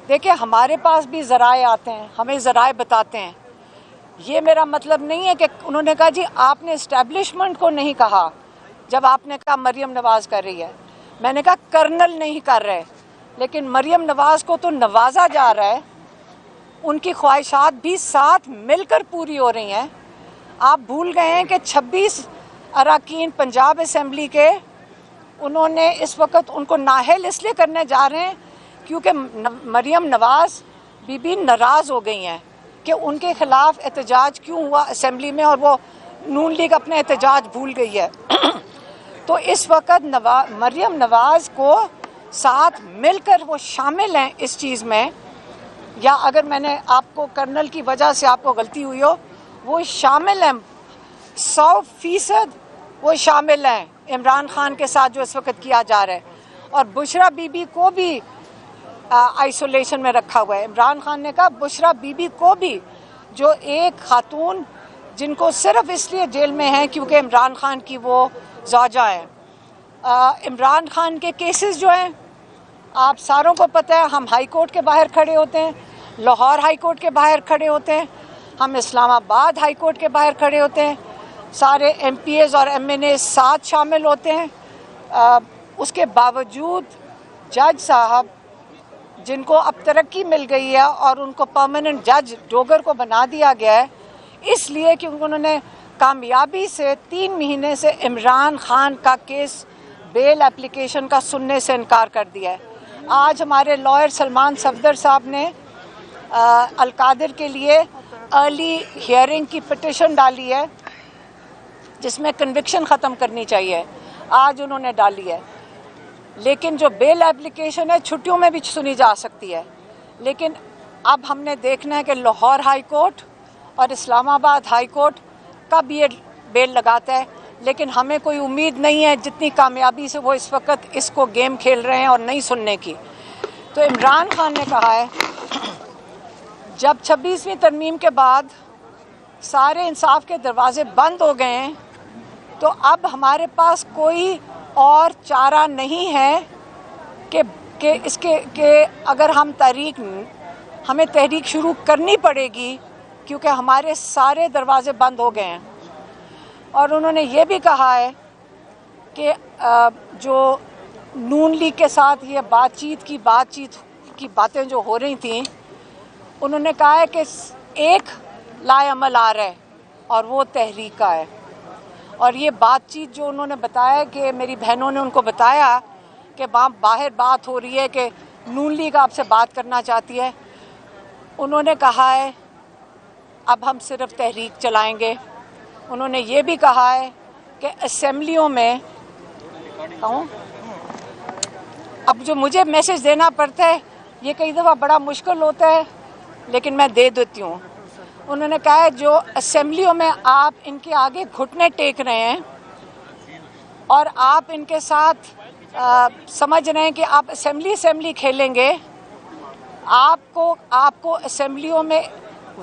देखिए, हमारे पास भी ज़राए आते हैं, हमें ज़राए बताते हैं। ये मेरा मतलब नहीं है कि उन्होंने कहा जी आपने इस्टेब्लिशमेंट को नहीं कहा, जब आपने कहा मरियम नवाज़ कर रही है। मैंने कहा कर्नल नहीं कर रहे, लेकिन मरियम नवाज़ को तो नवाजा जा रहा है, उनकी ख्वाहिशात भी साथ मिलकर पूरी हो रही हैं। आप भूल गए हैं कि 26 अरकान पंजाब असम्बली के उन्होंने इस वक्त उनको नाअहल इसलिए करने जा रहे हैं क्योंकि मरियम नवाज़ बीबी नाराज़ हो गई हैं कि उनके ख़िलाफ़ एहतजाज क्यों हुआ असम्बली में, और वो नून लीग अपने एहतजाज भूल गई है। तो इस वक्त मरियम नवाज़ को साथ मिलकर वो शामिल हैं इस चीज़ में, या अगर मैंने आपको कर्नल की वजह से आपको गलती हुई हो, वो शामिल हैं 100% वो शामिल हैं इमरान खान के साथ जो इस वक्त किया जा रहा है। और बुशरा बीबी को भी आइसोलेशन में रखा हुआ है। इमरान खान ने कहा बुशरा बीबी को भी, जो एक खातून जिनको सिर्फ इसलिए जेल में हैं क्योंकि इमरान खान की वो ज़ौजा हैं। इमरान खान के केसेस जो हैं आप सारों को पता है, हम हाई कोर्ट के बाहर खड़े होते हैं, लाहौर हाई कोर्ट के बाहर खड़े होते हैं, हम इस्लामाबाद हाई कोर्ट के बाहर खड़े होते हैं, सारे MPs और MNA साथ शामिल होते हैं। उसके बावजूद जज साहब जिनको अब तरक्की मिल गई है और उनको परमानेंट जज डोगर को बना दिया गया है, इसलिए क्योंकि उन्होंने कामयाबी से 3 महीने से इमरान खान का केस बेल एप्लीकेशन का सुनने से इनकार कर दिया है। आज हमारे लॉयर सलमान सफदर साहब ने अलकादिर के लिए अर्ली हियरिंग की पिटिशन डाली है जिसमें कन्विक्शन ख़त्म करनी चाहिए, आज उन्होंने डाली है। लेकिन जो बेल एप्लीकेशन है छुट्टियों में भी सुनी जा सकती है, लेकिन अब हमने देखना है कि लाहौर हाई कोर्ट और इस्लामाबाद हाई कोर्ट कब ये बेल लगाता है। लेकिन हमें कोई उम्मीद नहीं है जितनी कामयाबी से वो इस वक्त इसको गेम खेल रहे हैं और नहीं सुनने की। तो इमरान खान ने कहा है जब 26वीं तरमीम के बाद सारे इंसाफ के दरवाजे बंद हो गए हैं, तो अब हमारे पास कोई और चारा नहीं है कि इसके के अगर हमें तहरीक शुरू करनी पड़ेगी क्योंकि हमारे सारे दरवाजे बंद हो गए हैं। और उन्होंने ये भी कहा है कि जो नून लीग के साथ ये बातचीत की बातें जो हो रही थी, उन्होंने कहा है कि एक लाएअमल आ रहा है और वो तहरीक का है। और ये बातचीत जो उन्होंने बताया कि मेरी बहनों ने उनको बताया कि बाहर बात हो रही है कि नून लीग आपसे बात करना चाहती है, उन्होंने कहा है अब हम सिर्फ तहरीक चलाएंगे। उन्होंने ये भी कहा है कि असेंबलियों में अब जो मुझे मैसेज देना पड़ता है ये कई दफ़ा बड़ा मुश्किल होता है, लेकिन मैं दे देती हूँ। उन्होंने कहा है जो असेंबलियों में आप इनके आगे घुटने टेक रहे हैं और आप इनके साथ समझ रहे हैं कि आप असेंबली खेलेंगे, आपको असेंबलियों में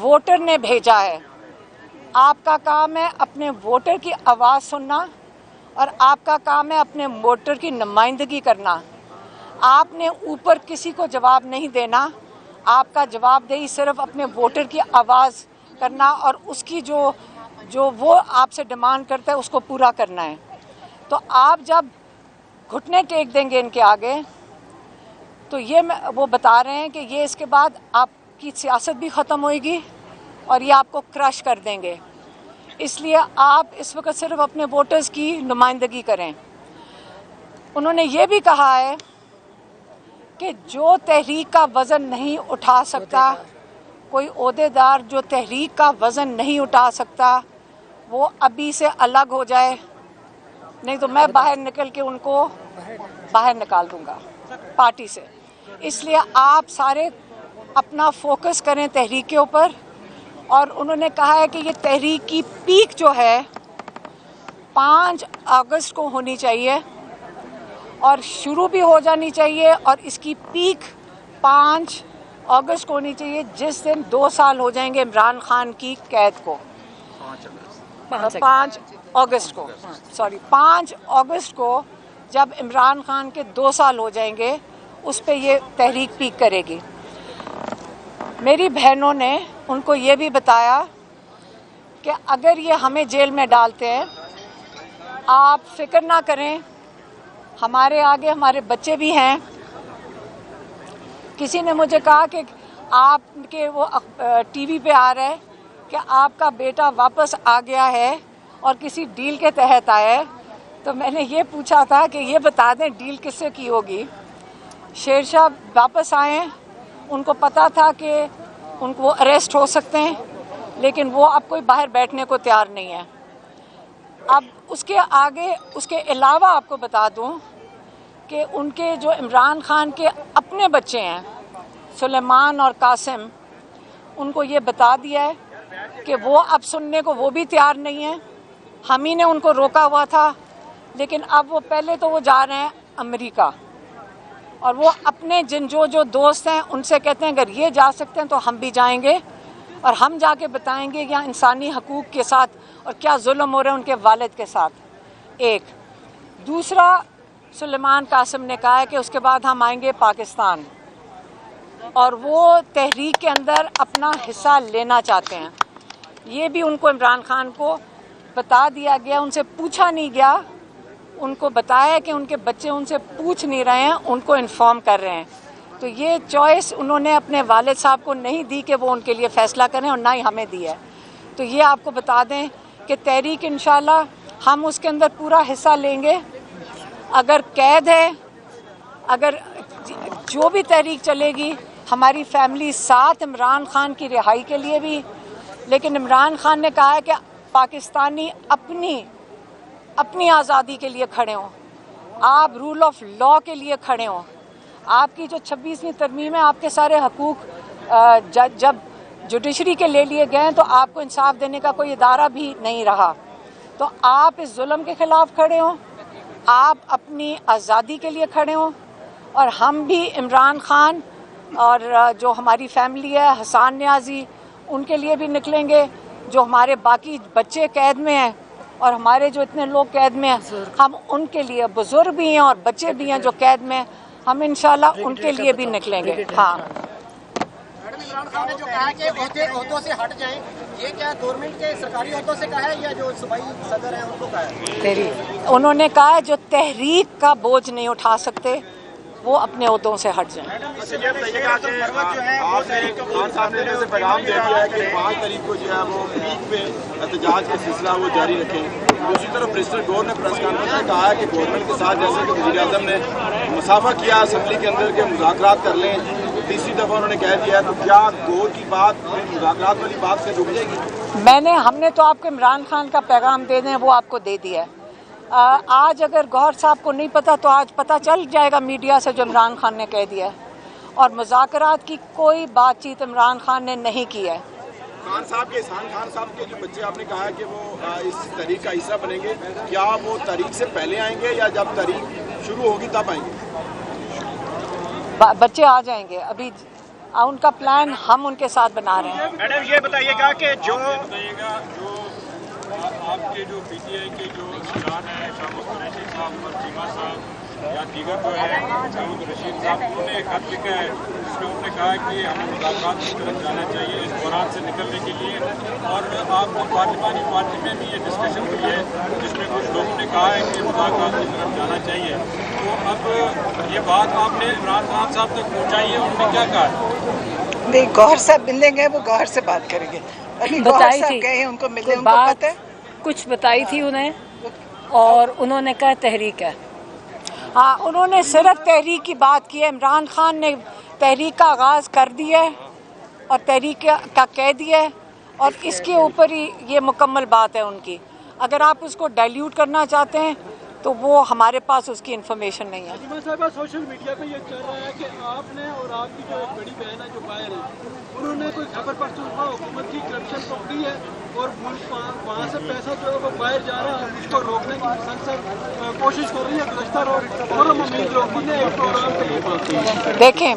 वोटर ने भेजा है। आपका काम है अपने वोटर की आवाज़ सुनना और आपका काम है अपने वोटर की नुमाइंदगी करना। आपने ऊपर किसी को जवाब नहीं देना, आपका जवाबदेही सिर्फ अपने वोटर की आवाज़ करना और उसकी जो वो आपसे डिमांड करता है उसको पूरा करना है। तो आप जब घुटने टेक देंगे इनके आगे, तो ये वो बता रहे हैं कि ये इसके बाद आपकी सियासत भी ख़त्म होएगी और ये आपको क्रश कर देंगे। इसलिए आप इस वक्त सिर्फ अपने वोटर्स की नुमाइंदगी करें। उन्होंने ये भी कहा है कि जो तहरीक का वज़न नहीं उठा सकता, कोई ओहदेदार जो तहरीक का वज़न नहीं उठा सकता, वो अभी से अलग हो जाए, नहीं तो मैं बाहर निकल के उनको बाहर निकाल दूंगा पार्टी से। इसलिए आप सारे अपना फोकस करें तहरीक के ऊपर। और उन्होंने कहा है कि ये तहरीक की पीक जो है 5 अगस्त को होनी चाहिए और शुरू भी हो जानी चाहिए, और इसकी पीक 5 अगस्त को होनी चाहिए जिस दिन 2 साल हो जाएंगे इमरान खान की कैद को। 5 अगस्त को जब इमरान खान के 2 साल हो जाएंगे, उस पे ये तहरीक पीक करेगी। मेरी बहनों ने उनको ये भी बताया कि अगर ये हमें जेल में डालते हैं, आप फिक्र ना करें, हमारे आगे हमारे बच्चे भी हैं। किसी ने मुझे कहा कि आपके वो टीवी पे आ रहा है कि आपका बेटा वापस आ गया है और किसी डील के तहत आया है। तो मैंने ये पूछा था कि ये बता दें डील किससे की होगी। शेरशाह वापस आए, उनको पता था कि उनको अरेस्ट हो सकते हैं, लेकिन वो अब कोई बाहर बैठने को तैयार नहीं है। अब उसके आगे उसके अलावा आपको बता दूं कि उनके जो इमरान खान के अपने बच्चे हैं सुलेमान और कासिम, उनको ये बता दिया है कि वो अब सुनने को वो भी तैयार नहीं है। हम ही ने उनको रोका हुआ था, लेकिन अब वो पहले तो वो जा रहे हैं अमेरिका, और वो अपने जो दोस्त हैं उनसे कहते हैं अगर ये जा सकते हैं तो हम भी जाएंगे और हम जाके बताएंगे यहाँ इंसानी हकूक़ के साथ और क्या जुल्म हो रहे हैं उनके वालिद के साथ। एक दूसरा, सुलेमान कासिम ने कहा है कि उसके बाद हम आएंगे पाकिस्तान, और वो तहरीक के अंदर अपना हिस्सा लेना चाहते हैं। ये भी उनको इमरान खान को बता दिया गया, उनसे पूछा नहीं गया, उनको बताया कि उनके बच्चे उनसे पूछ नहीं रहे हैं, उनको इन्फॉर्म कर रहे हैं। तो ये चॉइस उन्होंने अपने वालिद साहब को नहीं दी कि वो उनके लिए फ़ैसला करें, और ना ही हमें दी है। तो ये आपको बता दें कि तहरीक इंशाल्लाह हम उसके अंदर पूरा हिस्सा लेंगे। अगर कैद है, अगर जो भी तहरीक चलेगी, हमारी फैमिली साथ इमरान खान की रिहाई के लिए भी। लेकिन इमरान खान ने कहा है कि पाकिस्तानी अपनी आज़ादी के लिए खड़े हों, आप रूल ऑफ लॉ के लिए खड़े हों। आपकी जो 26वीं तरमीम है, आपके सारे हकूक़ जब जुडिशरी के ले लिए गए तो आपको इंसाफ देने का कोई इदारा भी नहीं रहा। तो आप इस जुल्म के ख़िलाफ़ खड़े हों, आप अपनी आज़ादी के लिए खड़े हों, और हम भी इमरान खान और जो हमारी फैमिली है, हसन न्याजी, उनके लिए भी निकलेंगे। जो हमारे बाकी बच्चे कैद में हैं और हमारे जो इतने लोग कैद में हैं, हम उनके लिए, बुज़ुर्ग भी हैं और बच्चे भी हैं जो कैद में, हम इंशाल्लाह उनके लिए भी निकलेंगे। हाँ, इमरान खान ने जो कहा कि ओहदों से हट जाएं, ये क्या गवर्नमेंट के सरकारी ओहदों से कहा है या जो सूबाई सदर हैं उनको कहा है? तहरीक उन्होंने कहा है जो तहरीक का बोझ नहीं उठा सकते वो अपने ओहदों से हट जाएं। अच्छा, ये बताइएगा कि आपने खान साहब ने जैसे पैगाम दे दिया है कि 5 तारीख को जो है वो पीक पे एहतजाज का सिलसिला वो जारी रखें। दूसरी तरफ मिनिस्टर गौर ने प्रेस कॉन्फ्रेंस में कहा है कि गवर्नमेंट के साथ जैसे कि वज़ीर-ए-आज़म ने मुसाफा किया असम्बली के अंदर के मुज़ाकरात कर लें, तीसरी दफ़ा उन्होंने कह दिया है, तो क्या गौर की बात मुज़ाकरात वाली बात से रुक जाएगी? हमने तो आपको इमरान खान का पैगाम दे दें वो आपको दे दिया है। आज अगर गौहर साहब को नहीं पता तो आज पता चल जाएगा मीडिया से जो इमरान खान ने कह दिया है, और मुज़ाकरात की कोई बातचीत इमरान खान ने नहीं की है। खान साहब के खान साहब के जो बच्चे आपने कहा है कि वो इस तारीख का हिस्सा बनेंगे, क्या वो तारीख से पहले आएंगे या जब तारीख शुरू होगी तब आएंगे? बच्चे आ जाएंगे, अभी उनका प्लान हम उनके साथ बना रहे हैं। मैडम ये बताइएगा कि जो आपके जो पीटीआई के जो इमरान है, शाह कुरैशी साहब और चीमा साहब या दीगर जो है दाऊद रशीद साहब, उन्होंने एक खत लिखा है जिसमें उन्होंने कहा है कि हमें मुज़ाकरात की तरफ जाना चाहिए इस बहरान से निकलने के लिए। और आपको पार्लिमानी पार्टी में भी ये डिस्कशन हुई है जिसमें कुछ लोगों ने कहा है कि मुज़ाकरात की तरफ जाना चाहिए। तो अब ये बात आपने इमरान खान साहब तक पहुँचाई है, उन्होंने क्या कहा? नहीं, गौहर साहब मिलेंगे, वो गौहर से बात करेंगे। अभी गौहर साहब गए हैं, उनको मिले, उनको पता है कुछ बताई थी उन्हें, और उन्होंने कहा तहरीक है। हाँ, उन्होंने सिर्फ तहरीक की बात की है। इमरान खान ने तहरीक का आगाज़ कर दिया है और तहरीक का कह दिया है, और इसके ऊपर ही ये मुकम्मल बात है उनकी। अगर आप उसको डाइल्यूट करना चाहते हैं तो वो हमारे पास उसकी इन्फॉर्मेशन नहीं है। सोशल मीडिया पे ये चल रहा है कि आपने और आपकी जो एक बड़ी बहन है जो बाहर है, उन्होंने कोई खबर पर सुना हुकूमत की करप्शन पकड़ी है और वहाँ से पैसा जो है वो बाहर जा रहा है, उसको रोकने की संसद कोशिश कर रही है। गुज़श्ता और उम्मीद लोगों ने एक प्रोग्राम पे ये बात की। देखें,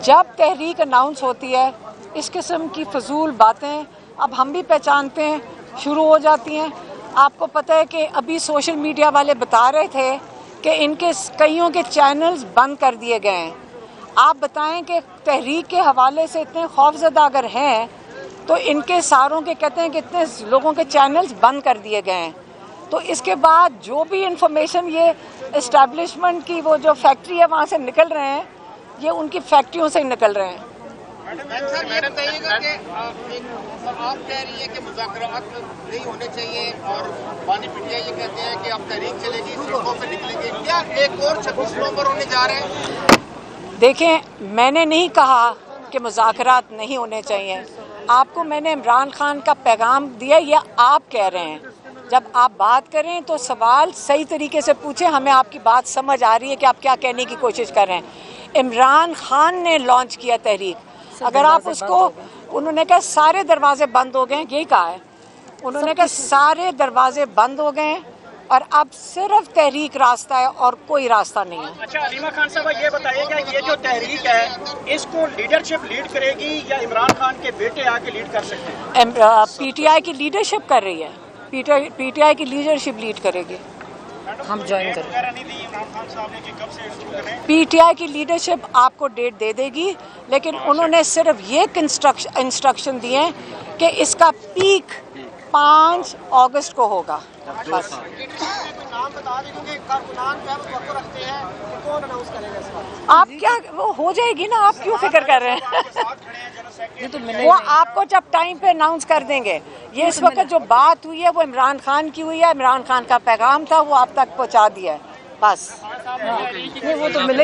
जब तहरीक अनाउंस होती है इस किस्म की फजूल बातें अब हम भी पहचानते हैं शुरू हो जाती हैं। आपको पता है कि अभी सोशल मीडिया वाले बता रहे थे कि इनके कईयों के चैनल्स बंद कर दिए गए हैं। आप बताएं कि तहरीक के हवाले से इतने खौफजदा अगर हैं तो इनके सारों के कहते हैं कि इतने लोगों के चैनल्स बंद कर दिए गए हैं। तो इसके बाद जो भी इंफॉर्मेशन ये इस्टेब्लिशमेंट की वो जो फैक्ट्री है वहाँ से निकल रहे हैं, ये उनकी फैक्ट्रियों से निकल रहे हैं। सर ये बताइएगा कि आप कह रही है कि मुज़ाकरात नहीं होने चाहिए और बानी पिटिया ये कहते हैं कि अब तहरीक चलेगी, सड़कों पे निकलेंगे, क्या एक और 26 नवंबर होने जा रहे हैं? देखें, मैंने नहीं कहा कि मुज़ाकरात नहीं होने चाहिए। आपको मैंने इमरान खान का पैगाम दिया या आप कह रहे हैं? जब आप बात करें तो सवाल सही तरीके से पूछें, हमें आपकी बात समझ आ रही है कि आप क्या कहने की कोशिश कर रहे हैं। इमरान खान ने लॉन्च किया तहरीक, अगर आप उसको, उन्होंने कहा सारे दरवाजे बंद हो गए, यही कहा है उन्होंने, कहा सारे दरवाजे बंद हो गए और अब सिर्फ तहरीक रास्ता है और कोई रास्ता नहीं है। अच्छा अलीमा खान साहब ये बताइएगा, ये जो तहरीक है इसको लीडरशिप लीड करेगी या इमरान खान के बेटे आके लीड कर सकते हैं? पीटीआई की लीडरशिप कर रही है, पीटीआई की लीडरशिप लीड करेगी। हम ज्वाइन करेंगे। पीटीआई की लीडरशिप आपको डेट दे देगी, लेकिन उन्होंने सिर्फ ये इंस्ट्रक्शन दिए हैं कि इसका पीक 5 अगस्त को होगा। बस नाम बता दें क्योंकि कारकुनान जो है वो वक्त रखते हैं, कौन अनाउंस करेगा इस बात? आप क्या, वो हो जाएगी ना, आप क्यों फिक्र कर रहे हैं? वो आपको जब टाइम पे अनाउंस कर देंगे। ये इस वक्त जो बात हुई है वो इमरान खान की हुई है, इमरान खान का पैगाम था, वो आप तक पहुंचा दिया है बस। वो तो मिले।